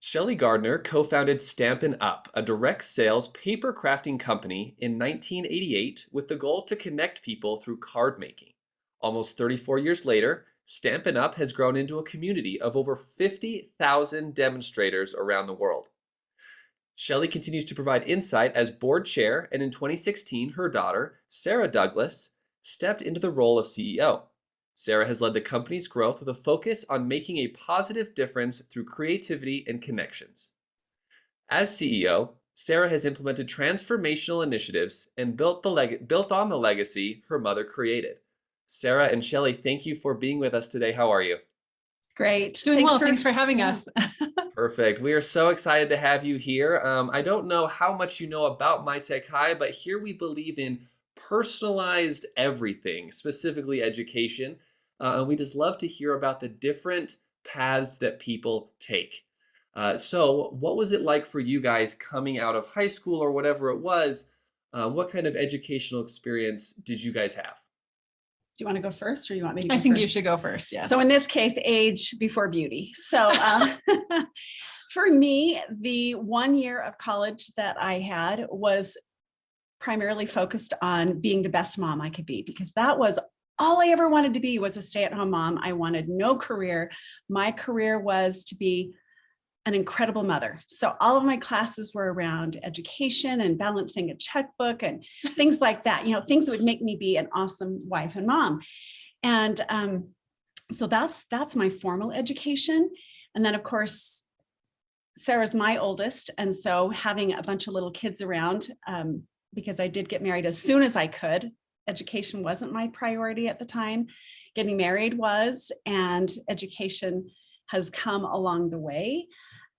Shelli Gardner co-founded Stampin Up, a direct sales paper crafting company in 1988 with the goal to connect people through card making. Almost 34 years later, Stampin Up has grown into a community of over 50,000 demonstrators around the world. Shelli continues to provide insight as board chair, and in 2016, her daughter, Sara Douglass, stepped into the role of CEO. Sara has led the company's growth with a focus on making a positive difference through creativity and connections. As CEO, Sara has implemented transformational initiatives and built on the legacy her mother created. Sara and Shelli, thank you for being with us today. How are you? Great. Doing well. Thanks for having us. Perfect. We are so excited to have you here. I don't know how much you know about My Tech High, but here we believe in personalized everything, specifically education. And we just love to hear about the different paths that people take. So what was it like for you guys coming out of high school or whatever it was? What kind of educational experience did you guys have? Do you want to go first or you want me to go I think first? you should go first, yes. So in this case, age before beauty. So for me, the 1 year of college that I had was primarily focused on being the best mom I could be, because that was all I ever wanted to be, was a stay-at-home mom. I wanted no career. My career was to be an incredible mother. So all of my classes were around education and balancing a checkbook and things like that, things that would make me be an awesome wife and mom. And so that's my formal education. And then of course, Sarah's my oldest. And so having a bunch of little kids around, because I did get married as soon as I could. Education wasn't my priority at the time. Getting married was, and education has come along the way.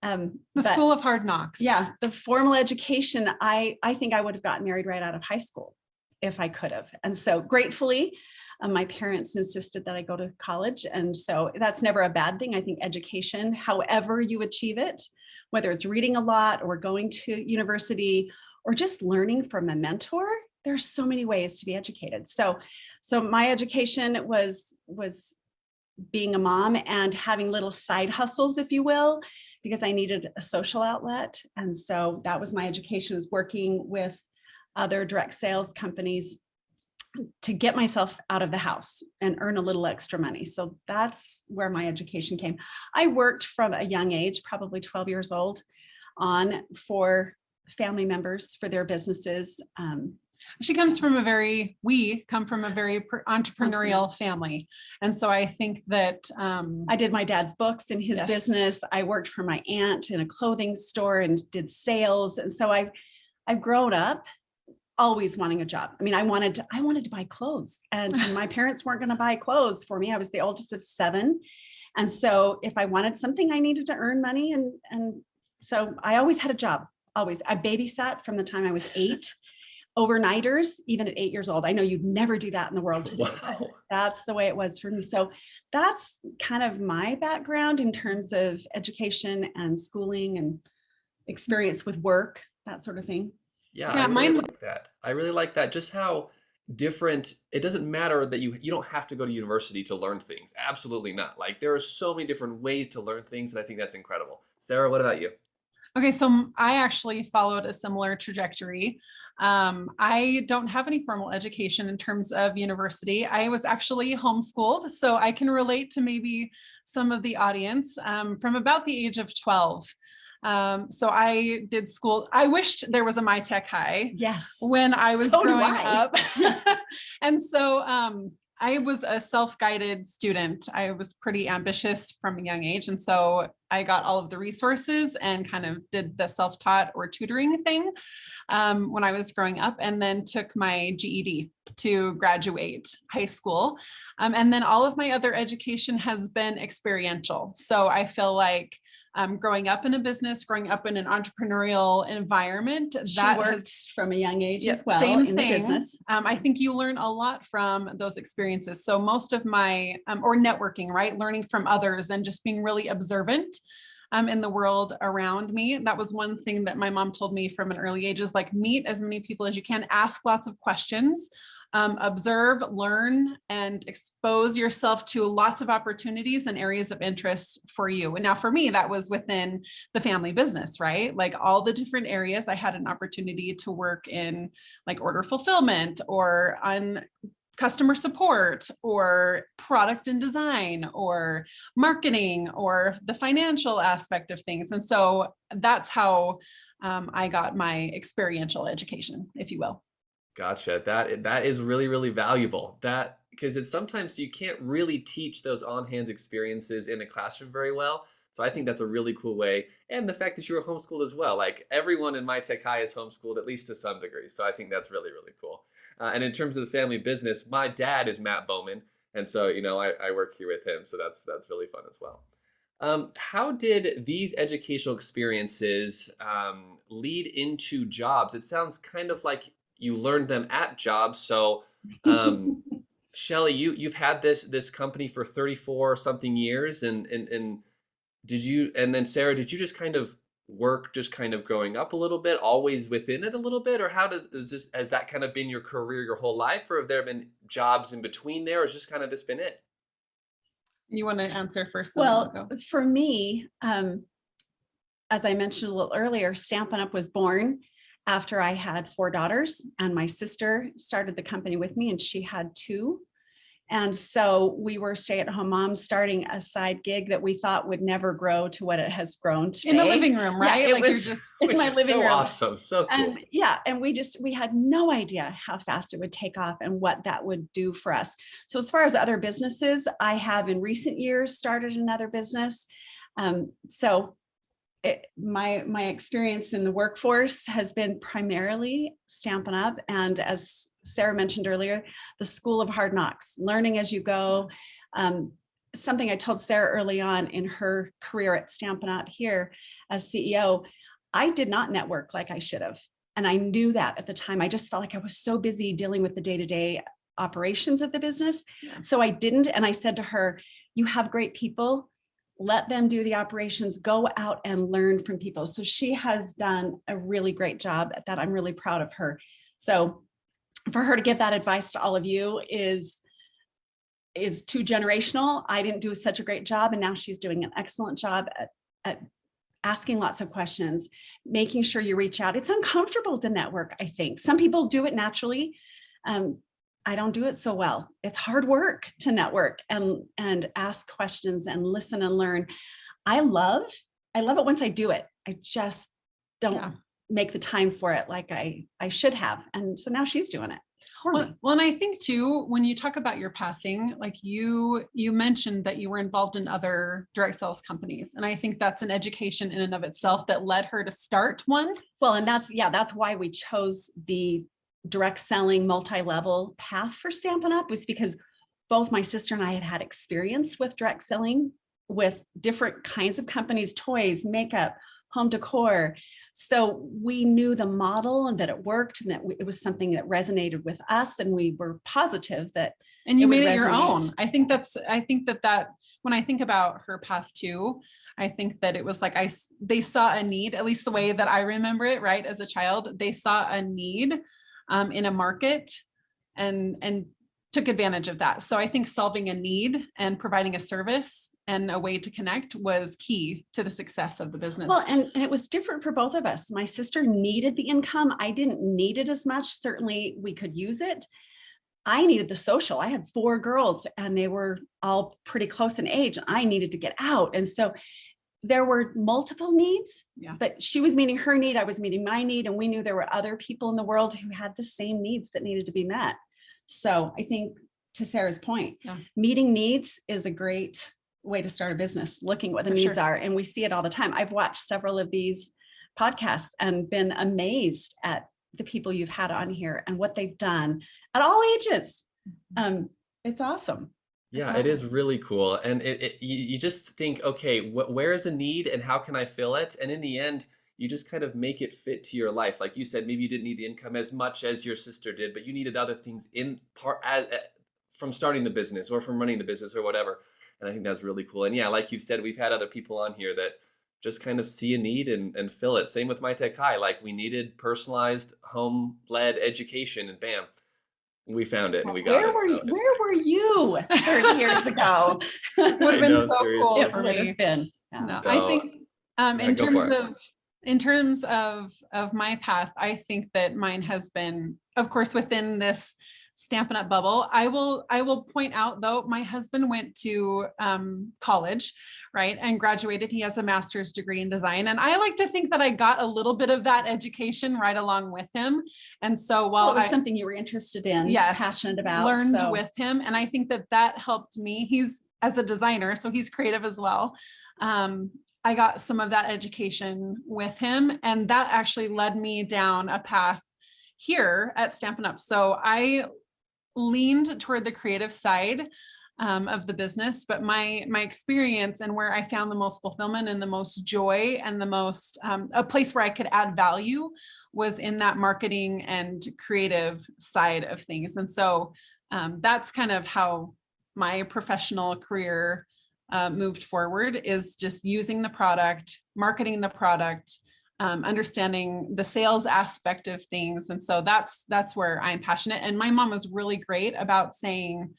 The school of hard knocks. Yeah, the formal education, I think I would have gotten married right out of high school if I could have. And so gratefully, my parents insisted that I go to college. And so that's never a bad thing. I think education, however you achieve it, whether it's reading a lot or going to university or just learning from a mentor, there's so many ways to be educated. So my education was being a mom and having little side hustles, if you will, because I needed a social outlet. And so that was my education, was working with other direct sales companies to get myself out of the house and earn a little extra money. So that's where my education came. I worked from a young age, probably 12 years old, on for family members for their businesses. We come from a very entrepreneurial family. And so I think that I did my dad's books in his business. I worked for my aunt in a clothing store and did sales. And so I've grown up always wanting a job. I mean, I wanted to buy clothes, and my parents weren't going to buy clothes for me. I was the oldest of 7. And so if I wanted something, I needed to earn money. And so I always had a job, always. I babysat from the time I was 8. Overnighters, even at 8 years old. I know you'd never do that in the world today. Wow. That's the way it was for me. So that's kind of my background in terms of education and schooling and experience with work, that sort of thing. Yeah, I really like that. I really like that. Just how different, it doesn't matter that you don't have to go to university to learn things. Absolutely not. Like, there are so many different ways to learn things, and I think that's incredible. Sara, what about you? Okay, so I actually followed a similar trajectory. I don't have any formal education in terms of university. I was actually homeschooled, so I can relate to maybe some of the audience from about the age of 12. So I did school. I wished there was a My Tech High. Yes. When I was growing up. And so I was a self-guided student. I was pretty ambitious from a young age. And so I got all of the resources and kind of did the self-taught or tutoring thing when I was growing up, and then took my GED to graduate high school. And then all of my other education has been experiential. So I feel like growing up in a business, growing up in an entrepreneurial environment, that works from a young age as well. Same in thing. The business. I think you learn a lot from those experiences. So most of my, or networking, right? Learning from others and just being really observant in the world around me. That was one thing that my mom told me from an early age, is like, meet as many people as you can, ask lots of questions. observe, learn, and expose yourself to lots of opportunities and areas of interest for you. And now for me, that was within the family business, right? Like all the different areas. I had an opportunity to work in like order fulfillment or on customer support or product and design or marketing or the financial aspect of things. And so that's how I got my experiential education, if you will. Gotcha. That is really, really valuable. That because it's sometimes you can't really teach those on-hand experiences in a classroom very well. So I think that's a really cool way. And the fact that you were homeschooled as well. Like everyone in my tech high is homeschooled at least to some degree. So I think that's really, really cool. And in terms of the family business, my dad is Matt Bowman. And so, I work here with him. So that's really fun as well. How did these educational experiences lead into jobs? It sounds kind of like you learned them at jobs. So, Shelli, you've had this company for 34 something years, and did you? And then Sara, did you just kind of work, just kind of growing up a little bit, always within it a little bit, or has that kind of been your career your whole life, or have there been jobs in between there, or has just kind of this been it? You want to answer first? Well, for me, as I mentioned a little earlier, Stampin' Up was born after I had 4 daughters, and my sister started the company with me and she had 2. And so we were stay-at-home moms starting a side gig that we thought would never grow to what it has grown today. In the living room, right? Yeah, like you're just in my living room. Awesome. So cool. And we had no idea how fast it would take off and what that would do for us. So as far as other businesses, I have in recent years started another business. My experience in the workforce has been primarily Stampin' Up, and as Sara mentioned earlier, the School of Hard Knocks, learning as you go. Something I told Sara early on in her career at Stampin' Up here as CEO, I did not network like I should have. And I knew that at the time. I just felt like I was so busy dealing with the day-to-day operations of the business. Yeah. So I didn't. And I said to her, you have great people. Let them do the operations, go out and learn from people. So she has done a really great job at that. I'm really proud of her. So for her to give that advice to all of you is too generational. I didn't do such a great job, and now she's doing an excellent job at asking lots of questions, making sure you reach out. It's uncomfortable to network, I think. Some people do it naturally. I don't do it so well. It's hard work to network and ask questions and listen and learn. I love it once I do it. I just don't make the time for it like I should have. And so now she's doing it for me. Well, and I think too, when you talk about your pathing, like you mentioned that you were involved in other direct sales companies. And I think that's an education in and of itself that led her to start one. Well, and that's why we chose the direct selling multi-level path for Stampin' Up, was because both my sister and I had experience with direct selling with different kinds of companies, toys, makeup, home decor. So we knew the model and that it worked and that it was something that resonated with us, and we were positive that. And you made it your own. I think that when I think about her path too, I think that it was like they saw a need, at least the way that I remember it, right? As a child, they saw a need in a market and took advantage of that. So I think solving a need and providing a service and a way to connect was key to the success of the business. Well, and it was different for both of us. My sister needed the income. I didn't need it as much. Certainly we could use it. I needed the social. I had 4 girls and they were all pretty close in age. I needed to get out. And so there were multiple needs, but she was meeting her need, I was meeting my need, and we knew there were other people in the world who had the same needs that needed to be met. So I think, to Sara's point, meeting needs is a great way to start a business, looking what the needs are. And we see it all the time. I've watched several of these podcasts and been amazed at the people you've had on here and what they've done at all ages. It's awesome. Yeah, it is really cool. And you just think, okay, where is a need and how can I fill it? And in the end, you just kind of make it fit to your life. Like you said, maybe you didn't need the income as much as your sister did, but you needed other things in part from starting the business or from running the business or whatever. And I think that's really cool. And yeah, like you said, we've had other people on here that just kind of see a need and fill it. Same with My Tech High. Like we needed personalized home-led education, and bam, We found it and we got Where it. were So where were you 30 years ago? It would I have been know, so cool seriously. It for would me. have been. Yeah. No, I So think yeah, go for it. in terms of my path, I think that mine has been, of course, within this Stampin' Up bubble. I will point out though, my husband went to college, right, and graduated. He has a master's degree in design, and I like to think that I got a little bit of that education right along with him. And so while Well, it was something you were interested in, yes, passionate about, learned so. with him, and I think that that helped me. He's as a designer, so he's creative as well. I got some of that education with him, and that actually led me down a path here at Stampin' Up. So I leaned toward the creative side of the business, but my experience and where I found the most fulfillment and the most joy and the most a place where I could add value was in that marketing and creative side of things. And so that's kind of how my professional career moved forward, is just using the product, marketing the product, understanding the sales aspect of things. And so that's where I'm passionate. And my mom was really great about saying,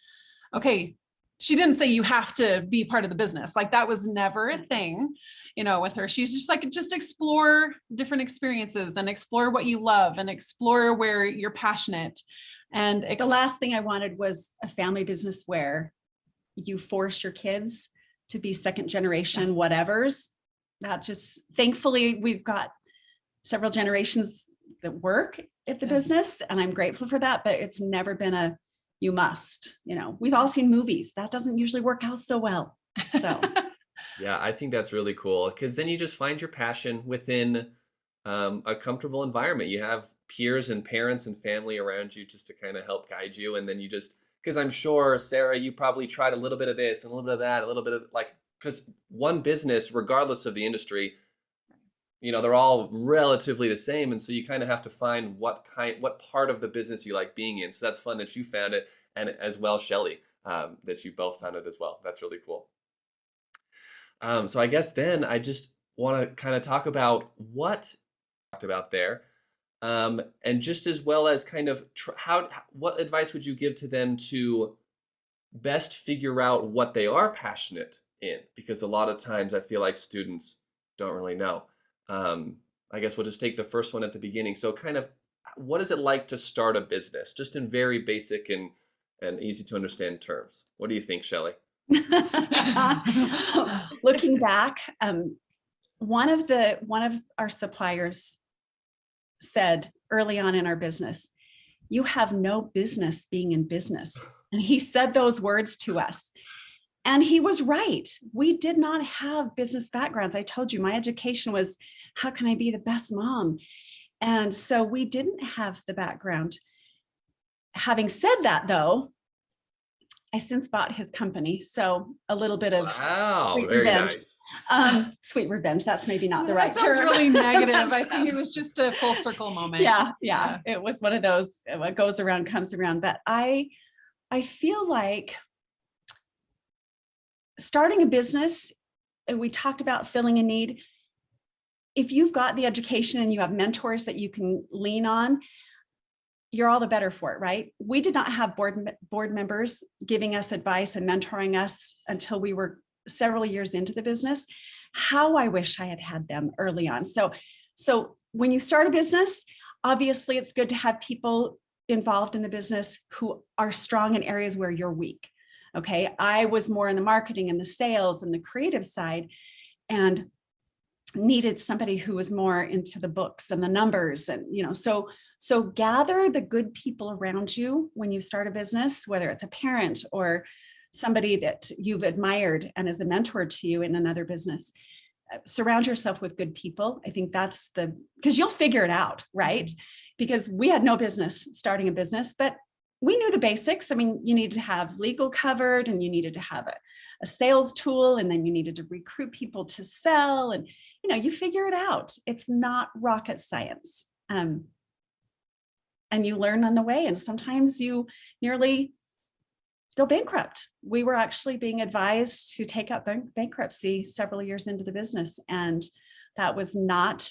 okay, she didn't say you have to be part of the business. Like that was never a thing, with her. She's just like, just explore different experiences and explore what you love and explore where you're passionate. And The last thing I wanted was a family business where you force your kids to be second generation whatevers. That just, thankfully, we've got several generations that work at the business, and I'm grateful for that, but it's never been a, you must, we've all seen movies. That doesn't usually work out so well. So Yeah, I think that's really cool, because then you just find your passion within a comfortable environment. You have peers and parents and family around you just to kind of help guide you. And then you just, because I'm sure, Sarah, you probably tried a little bit of this and a little bit of that, a little bit of because one business, regardless of the industry, they're all relatively the same. And so you kind of have to find what part of the business you like being in. So that's fun that you found it. And as well, Shelli, that you both found it as well. That's really cool. So I guess then I just want to kind of talk about what talked about there, and just as well as kind of what advice would you give to them to best figure out what they are passionate in? Because a lot of times I feel like students don't really know. I guess we'll just take the first one at the beginning. So kind of, what is it like to start a business, just in very basic and easy to understand terms? What do you think, Shelli? looking back, one of our suppliers said early on in our business, "You have no business being in business." And he said those words to us. And he was right. We did not have business backgrounds. I told you my education was, how can I be the best mom? And so we didn't have the background. Having said that, though, I since bought his company. So a little bit of Wow, very revenge. nice. Sweet revenge. That's maybe not the right that sounds term. really negative. I think it was just a full circle moment. Yeah. It was one of those, what goes around comes around. But I feel like starting a business, and we talked about filling a need. If you've got the education and you have mentors that you can lean on, you're all the better for it, right? We did not have board members giving us advice and mentoring us until we were several years into the business. How I wish I had had them early on. So when you start a business, obviously it's good to have people involved in the business who are strong in areas where you're weak. Okay, I was more in the marketing and the sales and the creative side, and needed somebody who was more into the books and the numbers. And so gather the good people around you when you start a business, whether it's a parent or somebody that you've admired and is a mentor to you in another business. Surround yourself with good people. I think that's because you'll figure it out, right? Because we had no business starting a business, but we knew the basics. I mean, you needed to have legal covered, and you needed to have a sales tool, and then you needed to recruit people to sell, and you figure it out. It's not rocket science. And you learn on the way, and sometimes you nearly go bankrupt. We were actually being advised to take up bankruptcy several years into the business, and that was not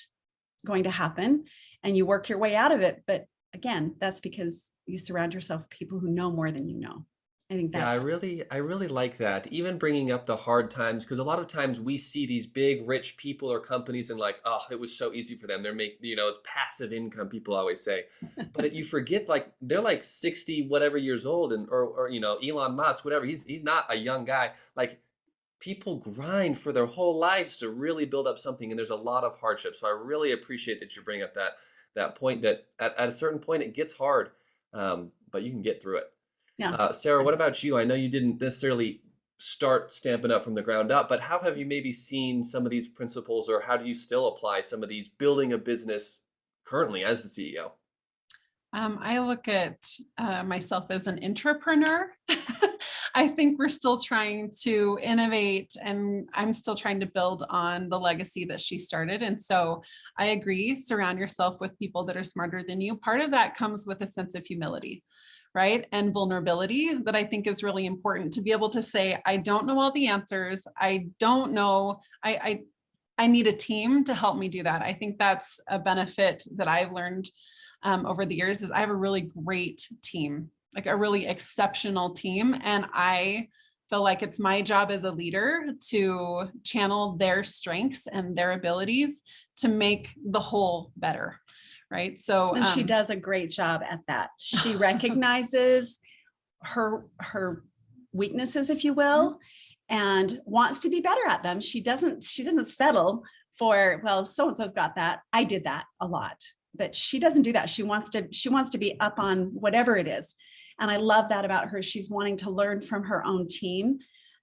going to happen. And you work your way out of it, but again, that's because you surround yourself with people who know more than you know. I think Yeah, that's, I really like that. Even bringing up the hard times, because a lot of times we see these big, rich people or companies and like, oh, it was so easy for them. They're making, it's passive income. People always say, but you forget like they're like 60 whatever years old, and or Elon Musk, whatever. He's not a young guy. Like people grind for their whole lives to really build up something, and there's a lot of hardship. So I really appreciate that you bring up that point that at a certain point it gets hard, but you can get through it. yeah. Sarah, what about you? I know you didn't necessarily start Stampin' Up from the ground up, but how have you maybe seen some of these principles, or how do you still apply some of these building a business currently as the CEO? I look at myself as an intrapreneur. I think we're still trying to innovate, and I'm still trying to build on the legacy that she started. And so I agree, surround yourself with people that are smarter than you. Part of that comes with a sense of humility, right? And vulnerability that I think is really important to be able to say, I don't know all the answers. I don't know. I need a team to help me do that. I think that's a benefit that I've learned over the years is I have a really great team, like a really exceptional team. And I feel like it's my job as a leader to channel their strengths and their abilities to make the whole better. Right. So, And she does a great job at that. She recognizes her weaknesses, if you will, and wants to be better at them. She doesn't settle for, well, so-and-so's got that. I did that a lot. But she doesn't do that. She wants to be up on whatever it is. And I love that about her. She's wanting to learn from her own team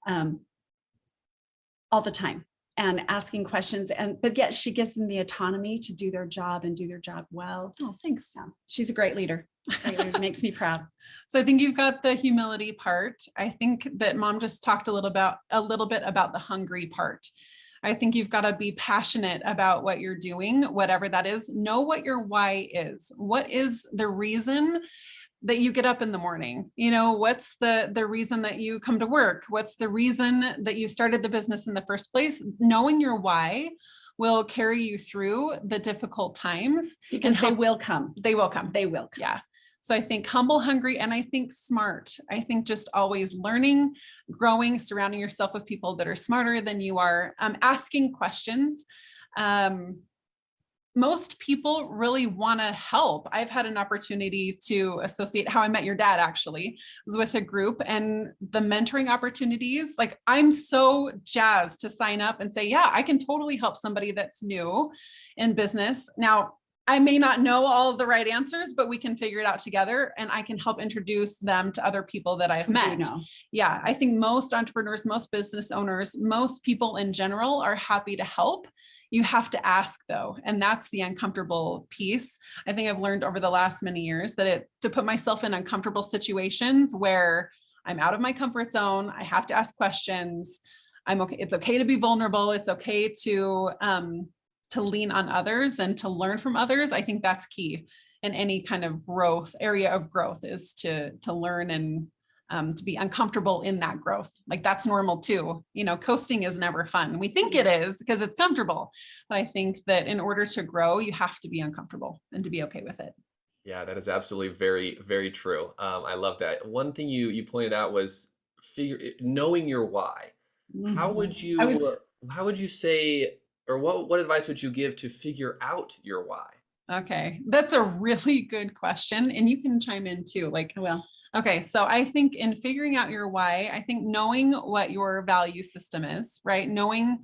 all the time and asking questions. But yet she gives them the autonomy to do their job and do their job well. Oh, thanks. Yeah, she's a great leader. It makes me proud. So I think you've got the humility part. I think that Mom just talked a little bit about the hungry part. I think you've got to be passionate about what you're doing, whatever that is. Know what your why is. What is the reason that you get up in the morning? What's the reason that you come to work? What's the reason that you started the business in the first place? Knowing your why will carry you through the difficult times. Because they will come. They will come. They will come. Yeah. So I think humble, hungry, and I think smart. I think just always learning, growing, surrounding yourself with people that are smarter than you are, asking questions. Most people really want to help. I've had an opportunity to associate how I met your dad, actually, was with a group, and the mentoring opportunities, like I'm so jazzed to sign up and say, yeah, I can totally help somebody that's new in business. Now, I may not know all of the right answers, but we can figure it out together, and I can help introduce them to other people that I've met. Yeah, I think most entrepreneurs, most business owners, most people in general are happy to help. You have to ask though, and that's the uncomfortable piece. I think I've learned over the last many years that to put myself in uncomfortable situations where I'm out of my comfort zone, I have to ask questions. I'm okay. It's okay to be vulnerable. It's okay to lean on others and to learn from others. I think that's key in any kind of area of growth, is to learn and to be uncomfortable in that growth. Like that's normal too. Coasting is never fun. We think it is because it's comfortable, but I think that in order to grow, you have to be uncomfortable and to be okay with it. Yeah, that is absolutely very, very true. I love that. One thing you pointed out was knowing your why. How would you say, or what advice would you give to figure out your why? Okay, that's a really good question, and you can chime in too. Okay, so I think in figuring out your why, I think knowing what your value system is, right? Knowing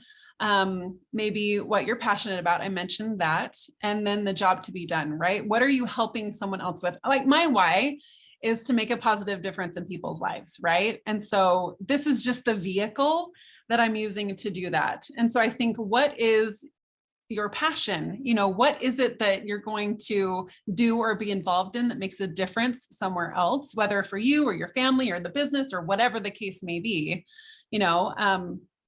maybe what you're passionate about. I mentioned that. And then the job to be done, right? What are you helping someone else with? Like my why is to make a positive difference in people's lives, right? And so this is just the vehicle that I'm using to do that. And so I think, what is your passion? What is it that you're going to do or be involved in that makes a difference somewhere else, whether for you or your family or the business or whatever the case may be?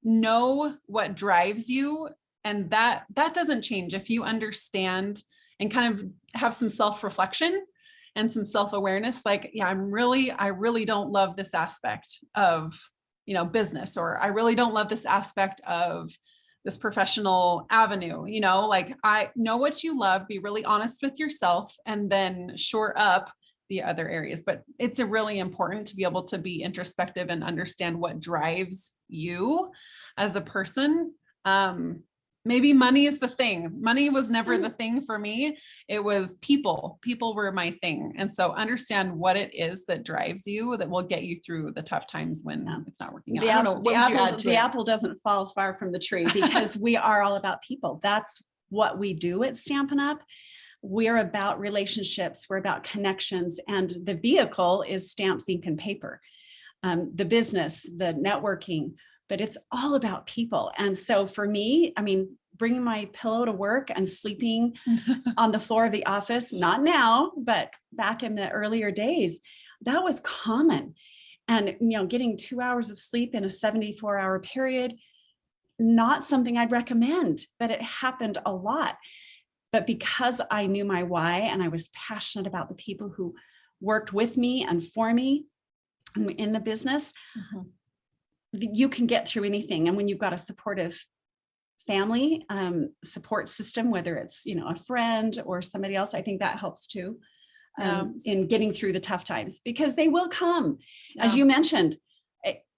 Know what drives you, and that doesn't change if you understand and kind of have some self-reflection and some self-awareness. Like, yeah, I really don't love this aspect of business, or I really don't love this aspect of this professional avenue, you know, like I know what you love, be really honest with yourself, and then shore up the other areas. But it's really important to be able to be introspective and understand what drives you as a person. Maybe money is the thing. Money was never the thing for me. It was people. People were my thing. And so understand what it is that drives you, that will get you through the tough times when it's not working out. I don't know. What would you add to the it? apple doesn't fall far from the tree, because we are all about people. That's what we do at Stampin' Up. We're about relationships. We're about connections. And the vehicle is stamps, ink, and paper. The business, the networking, but it's all about people. And so for me, I mean, bringing my pillow to work and sleeping on the floor of the office, not now, but back in the earlier days, that was common. And, you know, getting 2 hours of sleep in a 74-hour period, not something I'd recommend, but it happened a lot. But because I knew my why and I was passionate about the people who worked with me and for me in the business, you can get through anything. And when you've got a supportive family support system, whether it's, you know, a friend or somebody else, I think that helps too in getting through the tough times, because they will come. As you mentioned,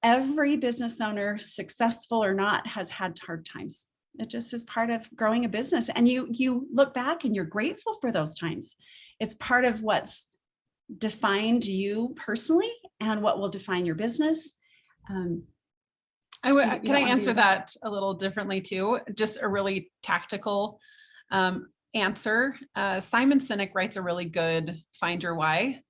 every business owner, successful or not, has had hard times. It just is part of growing a business. And you look back and you're grateful for those times. It's part of what's defined you personally and what will define your business. Can I answer that a little differently too? Just a really tactical answer. Simon Sinek writes a really good Find Your Why.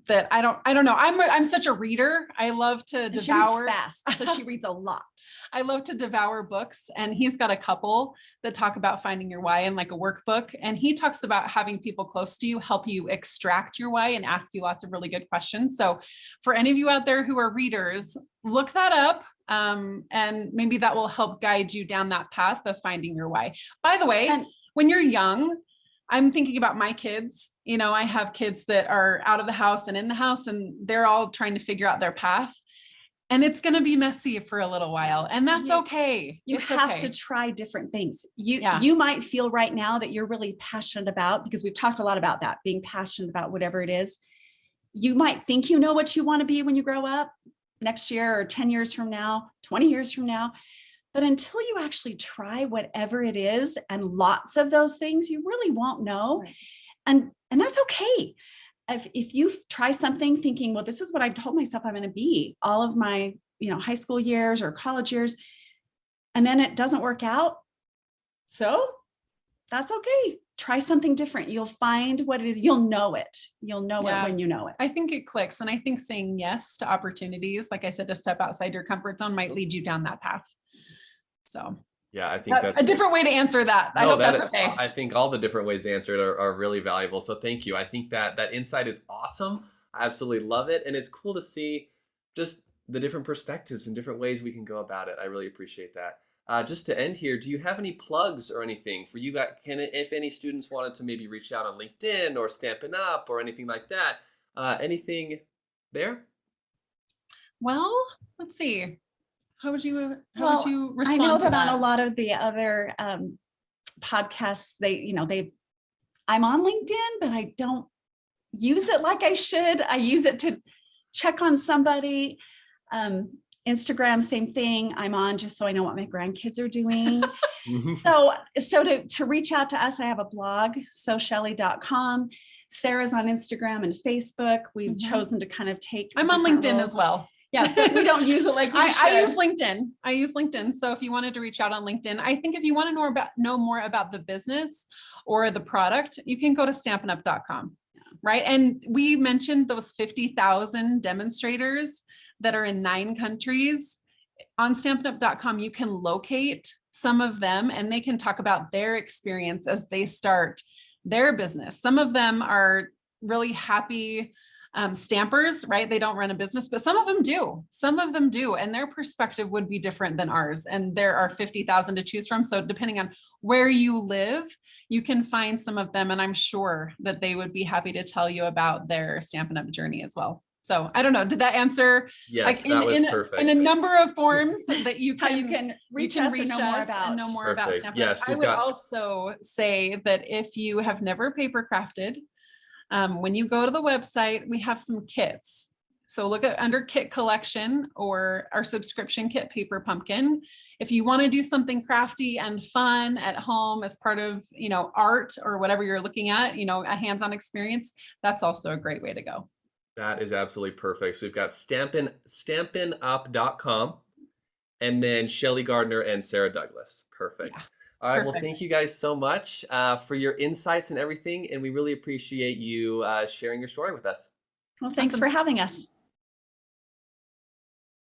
That I don't know. I'm such a reader. I love to devour. She reads fast, so she reads a lot. I love to devour books, and he's got a couple that talk about finding your why in like a workbook. And he talks about having people close to you help you extract your why and ask you lots of really good questions. So for any of you out there who are readers, look that up. And maybe that will help guide you down that path of finding your why. By the way, when you're young, I'm thinking about my kids. You know, I have kids that are out of the house and in the house, and they're all trying to figure out their path. And it's going to be messy for a little while, and that's okay. You have to try different things. You might feel right now that you're really passionate about, because we've talked a lot about that, being passionate about whatever it is. You might think you know what you want to be when you grow up next year or 10 years from now, 20 years from now. But until you actually try whatever it is, and lots of those things, you really won't know. Right. And that's okay. If you try something thinking, well, this is what I told myself I'm going to be all of my, you know, high school years or college years, and then it doesn't work out, so that's okay. Try something different. You'll find what it is. You'll know it. You'll know it when you know it. I think it clicks. And I think saying yes to opportunities, like I said, to step outside your comfort zone might lead you down that path. So yeah, I think that's a different way to answer that. I hope that's okay. I think all the different ways to answer it are really valuable. So thank you. I think that insight is awesome. I absolutely love it. And it's cool to see just the different perspectives and different ways we can go about it. I really appreciate that. Just to end here, do you have any plugs or anything for you guys? If any students wanted to maybe reach out on LinkedIn or Stampin' Up or anything like that, anything there? Well, let's see. How would you respond? I know to that on a lot of the other podcasts, I'm on LinkedIn, but I don't use it like I should. I use it to check on somebody. Instagram, same thing. I'm on just so I know what my grandkids are doing. So to reach out to us, I have a blog, soshelli.com. Sarah's on Instagram and Facebook. We've chosen to kind of take. I'm on LinkedIn as well. Yeah, but we don't use it like we should. I use LinkedIn. So if you wanted to reach out on LinkedIn, I think if you want to know more about the business or the product, you can go to stampinup.com. Right. And we mentioned those 50,000 demonstrators that are in 9 countries. On stampinup.com, you can locate some of them and they can talk about their experience as they start their business. Some of them are really happy stampers, right? They don't run a business, but some of them do. Some of them do. And their perspective would be different than ours. And there are 50,000 to choose from. So depending on where you live, you can find some of them. And I'm sure that they would be happy to tell you about their Stampin' Up journey as well. So I don't know, did that answer? Yes, Like that was in a perfect. number of forms that you How can, you can reach us and know more about. and know more about Perfect. Stampin' Up. Yes, I we've would got- also say that if you have never paper crafted, when you go to the website, we have some kits. So look at under kit collection or our subscription kit, Paper Pumpkin. If you want to do something crafty and fun at home as part of, you know, art or whatever you're looking at, you know, a hands-on experience, that's also a great way to go. That is absolutely perfect. So we've got stampinup.com and then Shelli Gardner and Sara Douglass. Perfect. Yeah, All right. Well, perfect. thank you guys so much for your insights and everything. And we really appreciate you sharing your story with us. Well, thanks Awesome. for having us.